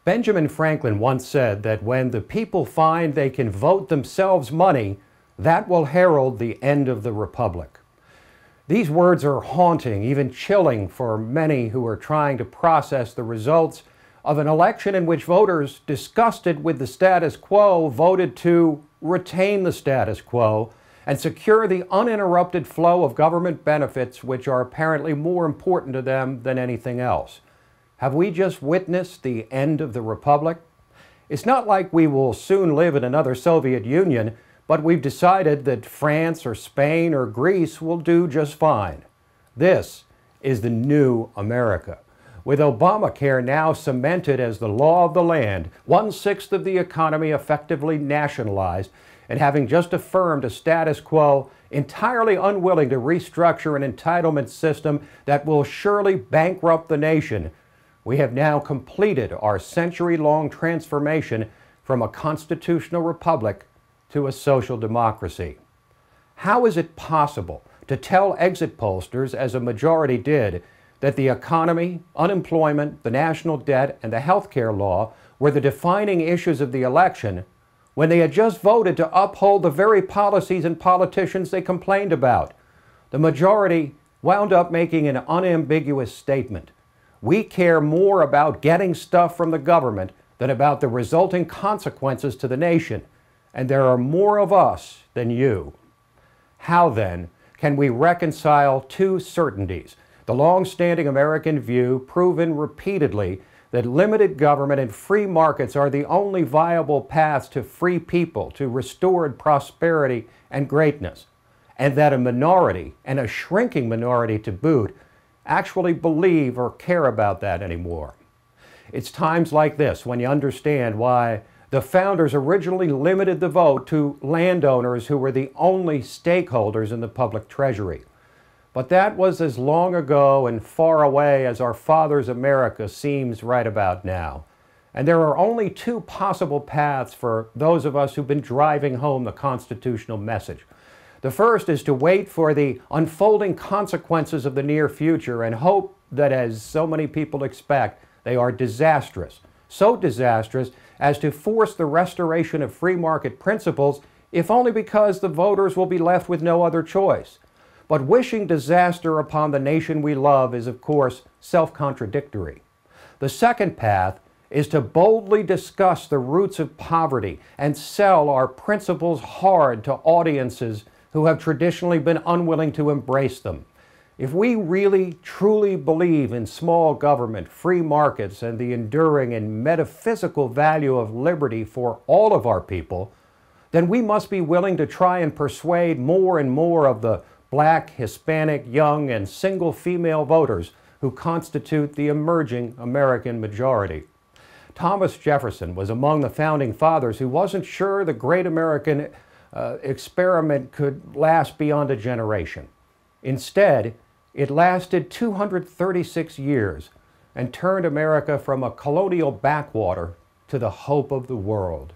Benjamin Franklin once said that when the people find they can vote themselves money, that will herald the end of the republic. These words are haunting, even chilling for many who are trying to process the results of an election in which voters, disgusted with the status quo, voted to retain the status quo and secure the uninterrupted flow of government benefits which are apparently more important to them than anything else. Have we just witnessed the end of the republic? It's not like we will soon live in another Soviet Union, but we've decided that France or Spain or Greece will do just fine. This is the new America. With Obamacare now cemented as the law of the land, 1/6 of the economy effectively nationalized, and having just affirmed a status quo entirely unwilling to restructure an entitlement system that will surely bankrupt the nation, we have now completed our century-long transformation from a constitutional republic to a social democracy. How is it possible to tell exit pollsters, as a majority did, that the economy, unemployment, the national debt, and the health care law were the defining issues of the election when they had just voted to uphold the very policies and politicians they complained about? The majority wound up making an unambiguous statement. We care more about getting stuff from the government than about the resulting consequences to the nation, and there are more of us than you. How, then, can we reconcile two certainties? The long-standing American view, proven repeatedly, that limited government and free markets are the only viable paths to free people, to restored prosperity and greatness, and that a minority, and a shrinking minority to boot, actually believe or care about that anymore. It's times like this when you understand why the founders originally limited the vote to landowners who were the only stakeholders in the public treasury. But that was as long ago and far away as our fathers' America seems right about now. And there are only two possible paths for those of us who've been driving home the constitutional message. The first is to wait for the unfolding consequences of the near future and hope that, as so many people expect, they are disastrous. So disastrous as to force the restoration of free market principles, if only because the voters will be left with no other choice. But wishing disaster upon the nation we love is, of course, self-contradictory. The second path is to boldly discuss the roots of poverty and sell our principles hard to audiences who have traditionally been unwilling to embrace them. If we really, truly believe in small government, free markets, and the enduring and metaphysical value of liberty for all of our people, then we must be willing to try and persuade more and more of the Black, Hispanic, young, and single female voters who constitute the emerging American majority. Thomas Jefferson was among the founding fathers who wasn't sure the great American experiment could last beyond a generation. Instead, it lasted 236 years and turned America from a colonial backwater to the hope of the world.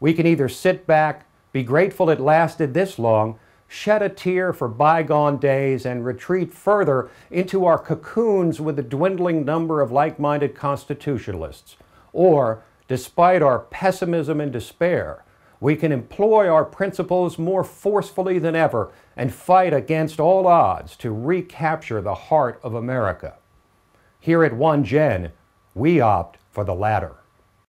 We can either sit back, be grateful it lasted this long, shed a tear for bygone days, and retreat further into our cocoons with the dwindling number of like-minded constitutionalists. Or, despite our pessimism and despair, we can employ our principles more forcefully than ever and fight against all odds to recapture the heart of America. Here at OneGen, we opt for the latter.